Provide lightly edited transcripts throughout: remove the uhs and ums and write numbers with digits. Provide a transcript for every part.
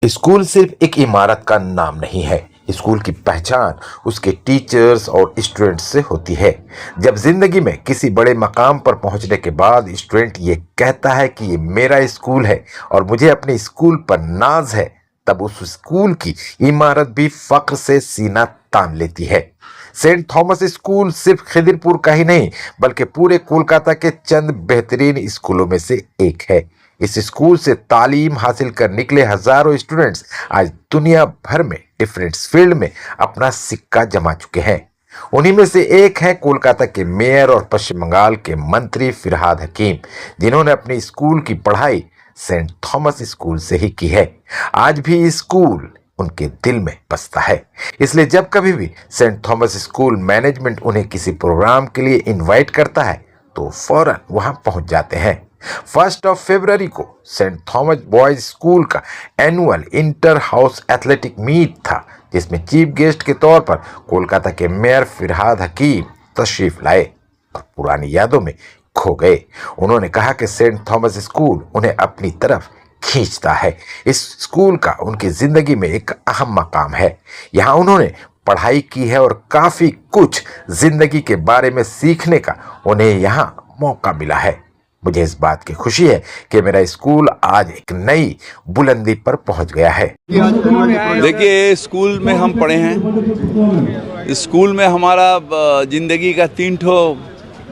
School सिर्फ एक इमारत का नाम नहीं है। स्कूल की पहचान उसके टीचर्स और स्टूडेंट्स से होती है। जब जिंदगी में किसी बड़े मकाम पर पहुंचने के बाद स्टूडेंट ये कहता है कि ये मेरा स्कूल है और मुझे अपने स्कूल पर नाज है, तब उस स्कूल की इमारत भी फख्र से सीना तान लेती है। सेंट थॉमस स्कूल सिर्फ खिदिरपुर का ही नहीं, बल्कि पूरे कोलकाता के चंद बेहतरीन स्कूलों में से एक है। इस स्कूल से तालीम हासिल कर निकले हजारों स्टूडेंट्स आज दुनिया भर में डिफरेंट फील्ड में अपना सिक्का जमा चुके हैं। उन्हीं में से एक है कोलकाता के मेयर और पश्चिम बंगाल के मंत्री फिरहाद हकीम, जिन्होंने अपनी स्कूल की पढ़ाई सेंट थॉमस स्कूल से ही की है। आज भी स्कूल उनके दिल में बसता है। इसलिए जब कभी भी सेंट थॉमस स्कूल मैनेजमेंट उन्हें किसी प्रोग्राम के लिए इनवाइट करता है तो फौरन वहां पहुंच जाते हैं। 1 फरवरी को सेंट थॉमस बॉयज स्कूल का annual inter house athletic meet था, जिसमें चीफ गेस्ट के तौर पर कोलकाता के मेयर फिरहाद हकीम तशरीफ लाए और पुरानी यादों में खो गए। उन्होंने कहा कि सेंट थॉमस स्कूल उन्हें अपनी तरफ खींचता है। इस स्कूल का उनकी जिंदगी में एक अहम मकाम है। यहाँ उन्होंने पढ़ाई की है और काफी कुछ जिंदगी के बारे में सीखने का उन्हें यहाँ मौका मिला है। मुझे इस बात की खुशी है कि मेरा स्कूल आज एक नई बुलंदी पर पहुंच गया है। देखिए, स्कूल में हम पढ़े हैं। स्कूल में हमारा जिंदगी का 3 ठो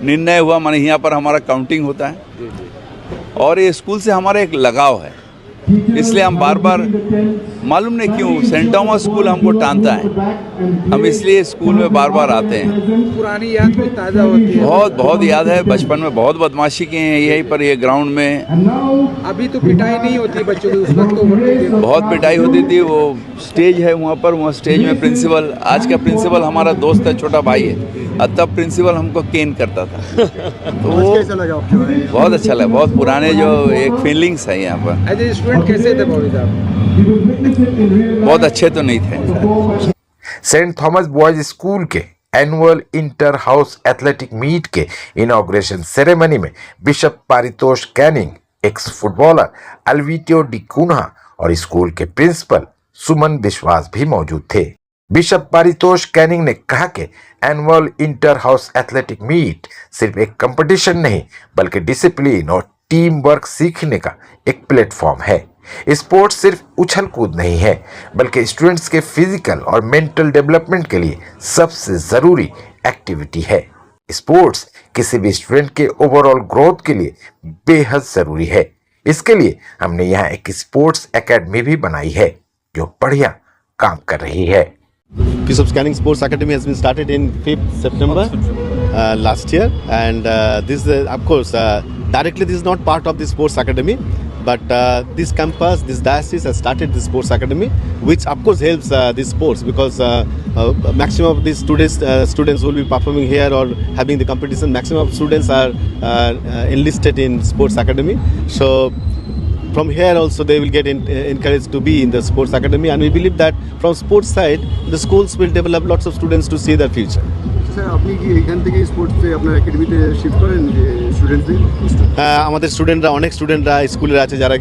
निर्णय हुआ, माने यहाँ पर हमारा काउंटिंग होता है और ये स्कूल से हमारा एक लगाव है। इसलिए हम बार बार, मालूम नहीं क्यों, सेंट थॉमस स्कूल हमको टानता है। हम इसलिए स्कूल में बार बार आते हैं। पुरानी याद भी ताज़ा होती है। बहुत याद है। बचपन में बहुत बदमाशी की है यहीं पर, ये ग्राउंड में। अभी तो पिटाई नहीं होती बच्चों की, उस वक्त तो बहुत पिटाई होती थी। वो स्टेज है वहाँ पर, वहाँ स्टेज में प्रिंसिपल, आज का प्रिंसिपल हमारा दोस्त है, छोटा भाई है, और तब प्रिंसिपल हमको केन करता था। तो कैसा लगा आपको? बहुत अच्छा लगा। बहुत पुराने जो एक फीलिंग्स है यहाँ पर। एज ए स्टूडेंट कैसे थे भाभी साहब? बहुत अच्छे तो नहीं थे। सेंट थॉमस बॉयज स्कूल के annual inter house athletic meet के इनॉग्रेशन सेरेमनी में bishop Paritosh Canning, ex footballer Alvito D'Cunha और स्कूल के प्रिंसिपल सुमन विश्वास भी मौजूद थे। बिशप पारितोष कैनिंग ने कहा कि annual inter house athletic meet सिर्फ एक कंपटीशन नहीं, बल्कि डिसिप्लिन और टीम वर्क सीखने का एक प्लेटफॉर्म है। स्पोर्ट्स सिर्फ उछल कूद नहीं है, बल्कि स्टूडेंट्स के फिजिकल और मेंटल डेवलपमेंट के लिए सबसे जरूरी एक्टिविटी है। स्पोर्ट्स किसी भी स्टूडेंट के ओवरऑल ग्रोथ के लिए बेहद जरूरी है। इसके लिए हमने यहाँ एक स्पोर्ट्स एकेडमी भी बनाई है जो बढ़िया काम कर रही है। Bishop's Canning Sports Academy has been started in 5th September last year, and this of course directly this is not part of the sports academy, but this campus, this diocese has started the sports academy, which of course helps these sports, because maximum of these students will be performing here or having the competition. Maximum of students are enlisted in sports academy, so from here also they will get encouraged to be in the sports academy, and we believe that from sports side the schools will develop lots of students to see their future. Sir, আপনি কি এখান থেকে স্পোর্টসে আপনার একাডেমিতে shift করেন স্টুডেন্টদের? আমাদের স্টুডেন্টরা, অনেক স্টুডেন্টরা স্কুলের আছে যারা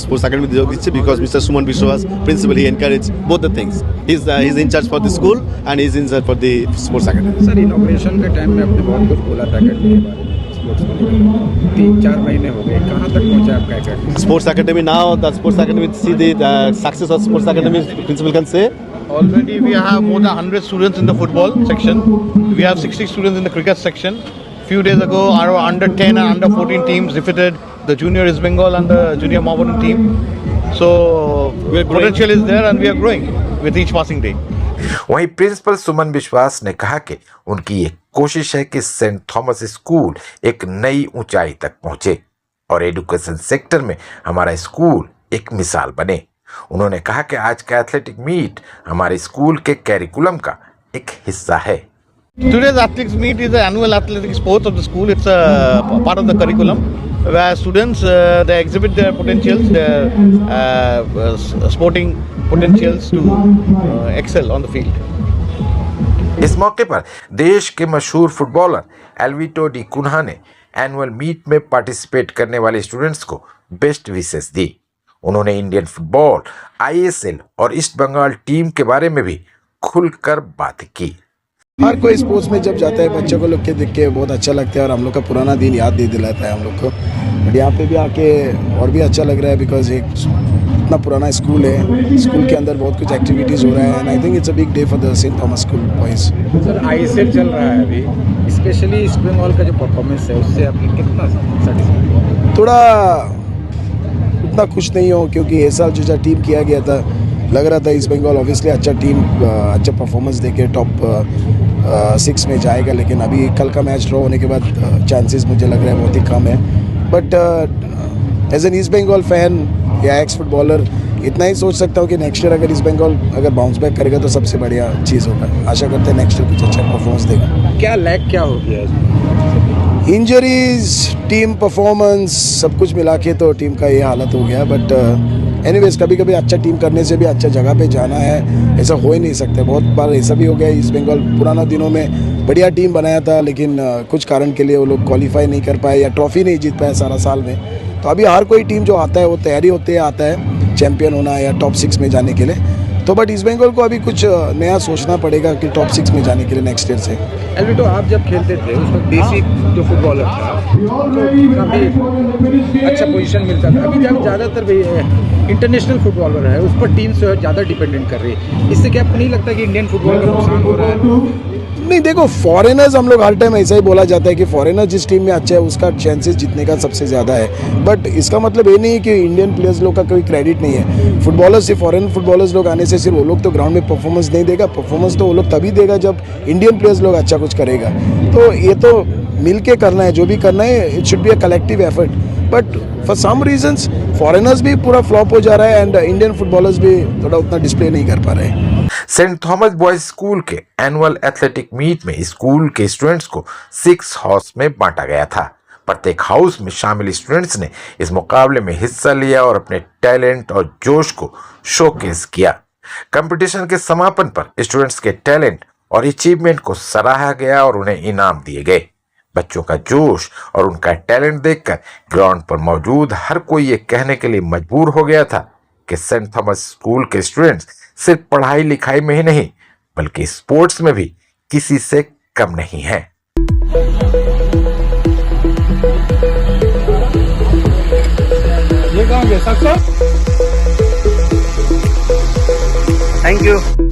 স্পোর্টস একাডেমিতে যোগ দিচ্ছে, বিকজ মিস্টার সুমন বিশ্বাস principal he encourage both the things. He is in charge for the school and he is in charge for the sports academy. Sir, inauguration के टाइम में आपने बहुत कुछ बोला था एकेडमी के बारे में, स्पोर्ट्स को लेकर 3-4 महीने हो गए, कहाँ तक पहुँचा आपका academy? Sports academy now, the sports academy, see the success of sports academy, principal can say already we have more than 100 students in the football section. We have 60 students in the cricket section. Few days ago, our under 10 and under 14 teams defeated the junior East Bengal and the junior Mohammedan team. So potential is there and we are growing with each passing day. वहीं principal सुमन विश्वास ने कहा कि उनकी ये कोशिश है कि सेंट थॉमस स्कूल एक नई ऊंचाई तक पहुंचे और एजुकेशन सेक्टर में हमारा स्कूल एक मिसाल बने। उन्होंने कहा कि आज का एथलेटिक मीट हमारे स्कूल के कैरिकुलम का एक हिस्सा है। Today's athletics meet is the annual athletic sports of the school. It's a part of the curriculum where students they exhibit their potentials, their sporting potentials to excel on the field. इस मौके पर देश के मशहूर footballer एल्विटो D Cunha ने annual meet में participate करने वाले स्टूडेंट्स को बेस्ट विशेस दी। उन्होंने इंडियन फुटबॉल, ISL और ईस्ट बंगाल टीम के बारे में भी खुलकर बात की। हर कोई स्पोर्ट्स में जब जाता है बच्चों को लोग के देख के बहुत अच्छा लगता है और हम लोग का पुराना दिन याद दे दिलाता है हम लोग को। बट यहाँ पे भी आके और भी अच्छा लग रहा है बिकॉज एक इतना पुराना स्कूल है, स्कूल के अंदर बहुत कुछ एक्टिविटीज़ हो रहा है and I think it's a big day for the Saint Thomas school boys. Sir ISL चल रहा है अभी, स्पेशली ईस्ट बंगाल का जो परफॉर्मेंस है उससे आप कितना सेटिस्फाइड? थोड़ा उतना खुश नहीं हो क्योंकि इस साल जो टीम किया गया था लग रहा था ईस्ट बंगाल ऑब्वियसली अच्छा टीम अच्छा परफॉर्मेंस देके टॉप 6 में जाएगा, लेकिन अभी कल का मैच ड्रॉ होने के बाद चांसेस मुझे लग रहा है बहुत ही कम है। But as an East Bengal fan या एक्स फुटबॉलर इतना ही सोच सकता हूँ कि नेक्स्ट ईयर अगर ईस्ट बंगाल अगर बाउंस बैक करेगा तो सबसे बढ़िया चीज़ होगा। आशा करते हैं नेक्स्ट ईयर कुछ अच्छा परफॉर्मेंस देगा। क्या लैग क्या हो गया है? इंजरीज, टीम परफॉर्मेंस सब कुछ मिला के तो टीम का ये हालत हो गया। बट एनीवेज कभी कभी अच्छा टीम करने से भी अच्छा जगह पे जाना है, ऐसा हो ही नहीं सकता। बहुत बार ऐसा भी हो गया ईस्ट बंगाल पुराना दिनों में बढ़िया टीम बनाया था लेकिन कुछ कारण के लिए वो लोग क्वालिफाई नहीं कर पाए या ट्रॉफी नहीं जीत पाए सारा साल में। तो अभी हर कोई टीम जो आता है वो तैयारी होते आता है चैंपियन होना या टॉप 6 में जाने के लिए। तो बट ईस्ट बंगाल को अभी कुछ नया सोचना पड़ेगा कि टॉप 6 में जाने के लिए नेक्स्ट ईयर से। एल्विटो आप जब खेलते थे उस वक्त देसी जो फुटबॉलर था तो काफ़ी अच्छा पोजीशन मिलता था। अभी जब ज़्यादातर इंटरनेशनल फुटबॉलर है उस पर टीम से ज़्यादा डिपेंडेंट कर रही है, इससे क्या आपको नहीं लगता कि इंडियन फुटबॉल का नुकसान हो रहा है? नहीं देखो, फॉरेनर्स हम लोग हर टाइम ऐसा ही बोला जाता है कि फॉरेनर जिस टीम में अच्छा है उसका चांसेस जीतने का सबसे ज़्यादा है। बट इसका मतलब ये नहीं है कि इंडियन प्लेयर्स लोग का कोई क्रेडिट नहीं है। फुटबॉलर्स से फॉरेन फुटबॉलर्स लोग आने से सिर्फ वो लोग तो ग्राउंड में परफॉर्मेंस नहीं देगा, परफॉर्मेंस तो वो लोग तभी देगा जब इंडियन प्लेयर्स लोग अच्छा कुछ करेगा। तो ये तो मिल के करना है, जो भी करना है it should be a collective effort. But for some reasons foreigners भी पूरा फ्लॉप हो जा रहा है एंड इंडियन फुटबॉलर्स भी थोड़ा उतना डिस्प्ले नहीं कर पा रहे हैं। सेंट थॉमस बॉयज स्कूल के एनुअल एथलेटिक मीट में स्कूल के स्टूडेंट्स को 6 हाउस में बांटा गया था। प्रत्येक हाउस में शामिल स्टूडेंट्स ने इस मुकाबले में हिस्सा लिया और अपने टैलेंट और जोश को शोकेस किया। कंपटीशन के समापन पर स्टूडेंट्स के टैलेंट और अचीवमेंट को सराहा गया और उन्हें इनाम दिए गए। बच्चों का जोश और उनका टैलेंट देखकर ग्राउंड पर मौजूद हर कोई ये कहने के लिए मजबूर हो गया था कि सेंट थॉमस स्कूल के स्टूडेंट्स सिर्फ पढ़ाई लिखाई में ही नहीं बल्कि स्पोर्ट्स में भी किसी से कम नहीं है। ये कहोगे सक्सेस? Thank you.